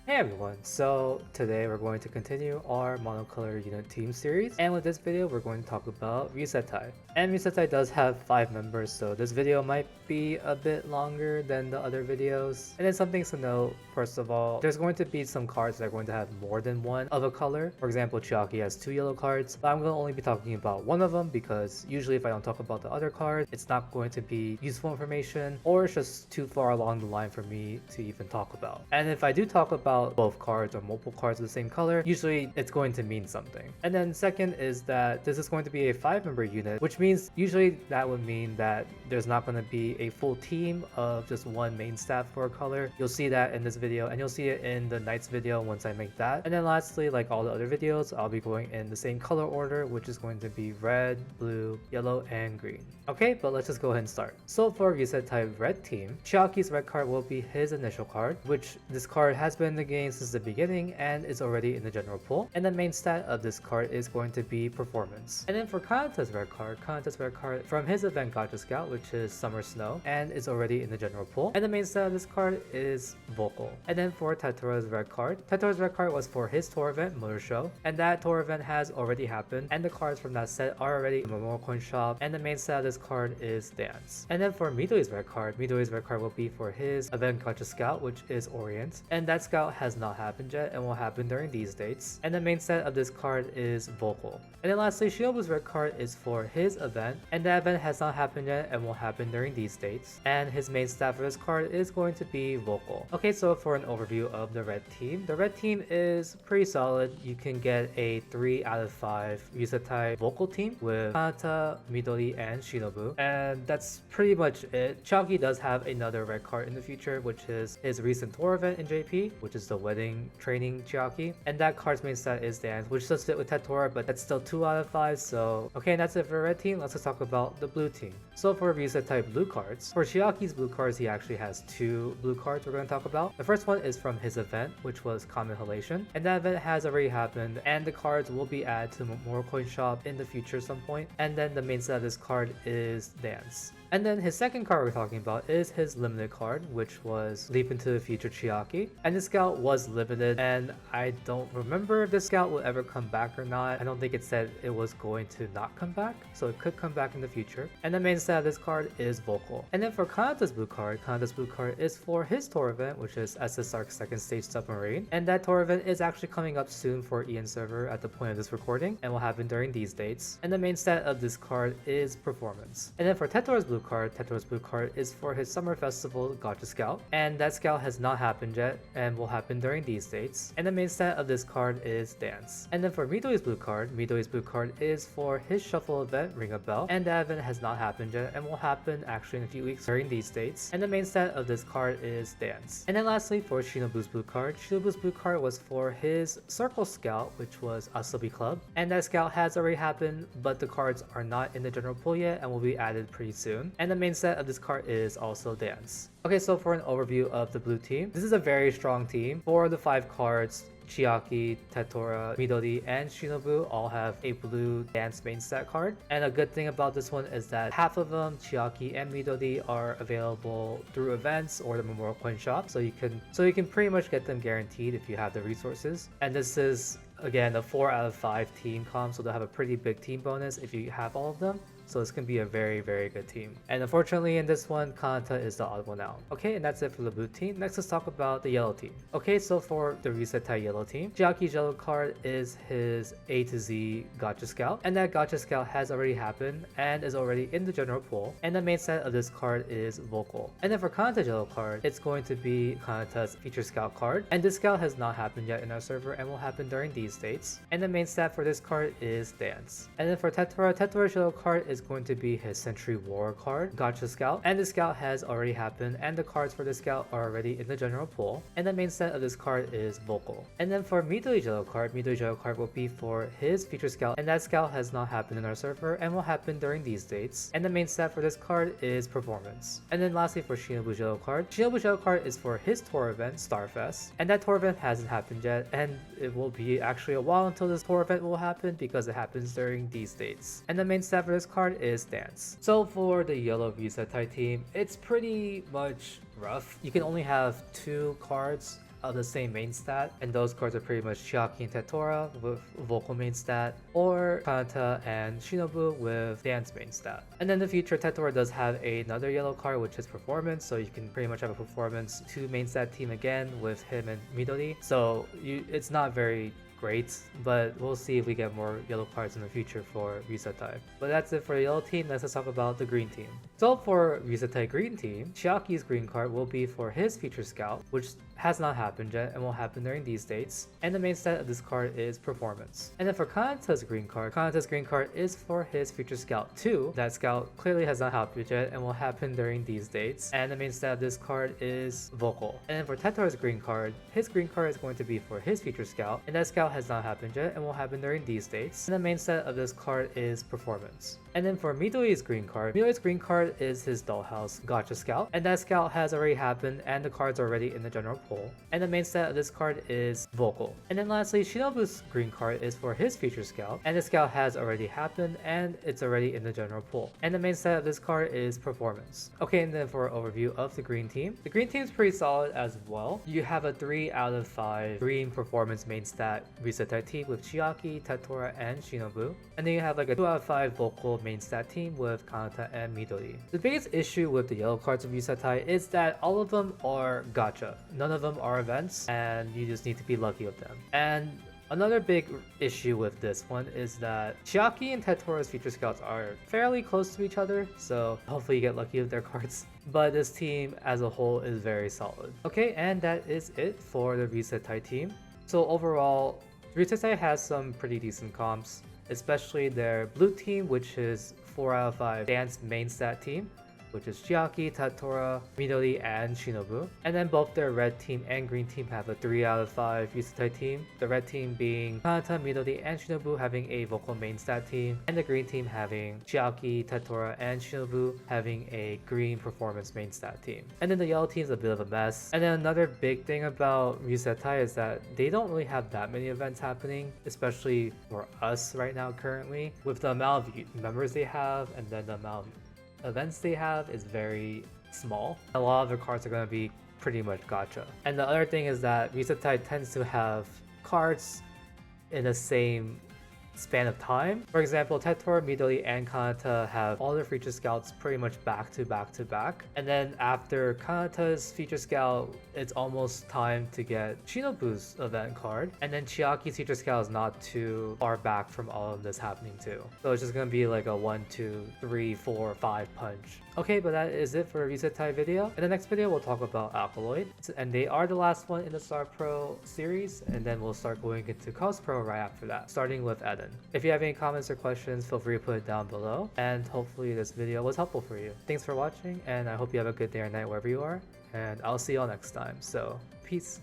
Hey everyone, so today we're going to continue our monocolor unit team series, and with this video we're going to talk about Ryuseitai. And Ryuseitai does have 5 members, so this video might be a bit longer than the other videos. And then some things to note, first of all, there's going to be some cards that are going to have more than one of a color. For example, Chiaki has 2 yellow cards, but I'm going to only be talking about one of them because usually if I don't talk about the other card, it's not going to be useful information or it's just too far along the line for me to even talk about. And if I do talk about both cards or multiple cards of the same color, usually it's going to mean something. And then second is that this is going to be a 5-member unit, which means usually that would mean that there's not going to be a full team of just one main staff for a color. You'll see that in this video and you'll see it in the Knights video once I make that. And then lastly, like all the other videos, I'll be going in the same color order, which is going to be red, blue, yellow, and green. Okay, but let's just go ahead and start. So for Ryuseitai Red Team, Chiaki's red card will be his initial card, which this card has been in the game since the beginning and is already in the general pool. And the main stat of this card is going to be performance. And then for Kanata's red card from his event Gacha Scout, which is Summer Snow, and is already in the general pool. And the main stat of this card is vocal. And then for Tatora's red card was for his tour event Motor Show, and that tour event has already happened, and the cards from that set are already in the Memorial Coin Shop, and the main stat of this card is Dance. And then for Midori's red card will be for his event Gacha Scout, which is Orient, and that scout has not happened yet and will happen during these dates. And the main set of this card is vocal. And then lastly, Shinobu's red card is for his event, and that event has not happened yet and will happen during these dates. And his main stat for this card is going to be vocal. Okay, so for an overview of the red team is pretty solid. You can get a 3 out of 5 Ryuseitai vocal team with Kanata, Midori, and Shinobu. And that's pretty much it. Chiaki does have another red card in the future, which is his recent tour event in JP, which is the wedding training Chiaki. And that card's main stat is Dance, which does fit with Tetora, but that's still 2 out of 5. So, okay, and that's it for red team. Let's just talk about the blue team. So for Ryuseitai blue cards, for Chiaki's blue cards, he actually has 2 blue cards we're going to talk about. The first one is from his event, which was Common Halation, and that event has already happened, and the cards will be added to the Memorial Coin Shop in the future some point. And then the main set of this card is Dance. And then his second card we're talking about is his limited card, which was Leap into the Future Chiaki. And this scout was limited, and I don't remember if this scout will ever come back or not. I don't think it said it was going to not come back, so it could come back in the future. And the main stat of this card is vocal. And then for Kanata's blue card is for his tour event, which is SS Arc 2nd Stage Submarine. And that tour event is actually coming up soon for Ian server at the point of this recording, and will happen during these dates. And the main stat of this card is performance. And then for Tetora's blue card is for his Summer Festival Gacha Scout, and that scout has not happened yet and will happen during these dates. And the main stat of this card is Dance. And then for Midori's blue card is for his shuffle event Ring a Bell, and that event has not happened yet and will happen actually in a few weeks during these dates. And the main stat of this card is Dance. And then lastly, for Shinobu's blue card was for his Circle Scout, which was Asobi Club, and that scout has already happened, but the cards are not in the general pool yet and will be added pretty soon. And the main set of this card is also Dance. Okay, so for an overview of the blue team, this is a very strong team. 4 of the 5 cards, Chiaki, Tetora, Midori, and Shinobu all have a blue Dance main stat card. And a good thing about this one is that half of them, Chiaki and Midori, are available through events or the Memorial Coin Shop, so you can pretty much get them guaranteed if you have the resources. And this is again a 4 out of 5 team comp, so they'll have a pretty big team bonus if you have all of them. So this can be a very, very good team. And unfortunately in this one, Kanata is the odd one out. Okay, and that's it for the blue team. Next, let's talk about the yellow team. Okay, so for the Ryuseitai yellow team, Chiaki's yellow card is his A to Z Gacha Scout. And that Gacha Scout has already happened and is already in the general pool. And the main set of this card is vocal. And then for Kanata's yellow card, it's going to be Kanata's Feature Scout card. And this scout has not happened yet in our server and will happen during these dates. And the main stat for this card is Dance. And then for Tetora's yellow card is going to be his Century War card, Gacha Scout, and the scout has already happened, and the cards for the scout are already in the general pool, and the main set of this card is vocal. And then for Midori's yellow card will be for his Feature Scout, and that scout has not happened in our server and will happen during these dates, and the main stat for this card is performance. And then lastly for Shinobu's yellow card is for his tour event Starfest, and that tour event hasn't happened yet, and it will be actually a while until this tour event will happen because it happens during these dates. And the main stat for this card is Dance. So for the yellow Ryuseitai team, it's pretty much rough. You can only have 2 cards of the same main stat, and those cards are pretty much Chiaki and Tetora with vocal main stat, or Kanata and Shinobu with dance main stat. And then in the future, Tetora does have another yellow card, which is performance, so you can pretty much have a performance 2 main stat team again with him and Midori. So it's not very great, but we'll see if we get more yellow cards in the future for Ryuseitai. But that's it for the yellow team. Let's talk about the green team. So for Ryuseitai green team, Chiaki's green card will be for his feature scout, which has not happened yet and will happen during these dates. And the main stat of this card is performance. And then for Kanata's green card is for his feature scout 2. That scout clearly has not happened yet and will happen during these dates. And the main stat of this card is vocal. And then for Tetora's green card, his green card is going to be for his feature scout, and that scout has not happened yet and will happen during these dates. And the main stat of this card is performance. And then for Midori's green card is his Dollhouse Gotcha Scout, and that scout has already happened and the card's already in the general pool. And the main stat of this card is vocal. And then lastly, Shinobu's green card is for his feature scout, and the scout has already happened and it's already in the general pool. And the main stat of this card is performance. Okay, and then for an overview of the green team. The green team is pretty solid as well. You have a 3 out of 5 green performance main stat Ryuseitai Team with Chiaki, Tetora, and Shinobu. And then you have like a 2 out of 5 vocal main stat team with Kanata and Midori. The biggest issue with the yellow cards of Ryuseitai is that all of them are gacha. None of them are events, and you just need to be lucky with them. And another big issue with this one is that Chiaki and Tetora's feature scouts are fairly close to each other, so hopefully you get lucky with their cards. But this team as a whole is very solid. Okay, and that is it for the Ryuseitai team. So overall, Ryuseitai has some pretty decent comps, especially their blue team, which is 4 out of 5 dance main stat team, which is Chiaki, Tetora, Midori, and Shinobu. And then both their red team and green team have a 3 out of 5 Ryuseitai team. The red team being Kanata, Midori, and Shinobu having a vocal main stat team, and the green team having Chiaki, Tetora, and Shinobu having a green performance main stat team. And then the yellow team is a bit of a mess. And then another big thing about Ryuseitai is that they don't really have that many events happening, especially for us right now currently, with the amount of members they have and then the amount of events they have is very small. A lot of their cards are going to be pretty much gacha. And the other thing is that Ryuseitai tends to have cards in the same span of time. For example, Tetora, Midori, and Kanata have all their feature scouts pretty much back to back to back. And then after Kanata's feature scout, it's almost time to get Shinobu's event card. And then Chiaki's feature scout is not too far back from all of this happening too. So it's just gonna be like a 1, 2, 3, 4, 5 punch. Okay, but that is it for the Ryuseitai video. In the next video, we'll talk about Alkaloid. And they are the last one in the Star Pro series. And then we'll start going into Cos Pro right after that, starting with Editon. If you have any comments or questions, feel free to put it down below. And hopefully this video was helpful for you. Thanks for watching, and I hope you have a good day or night wherever you are. And I'll see y'all next time. So, peace.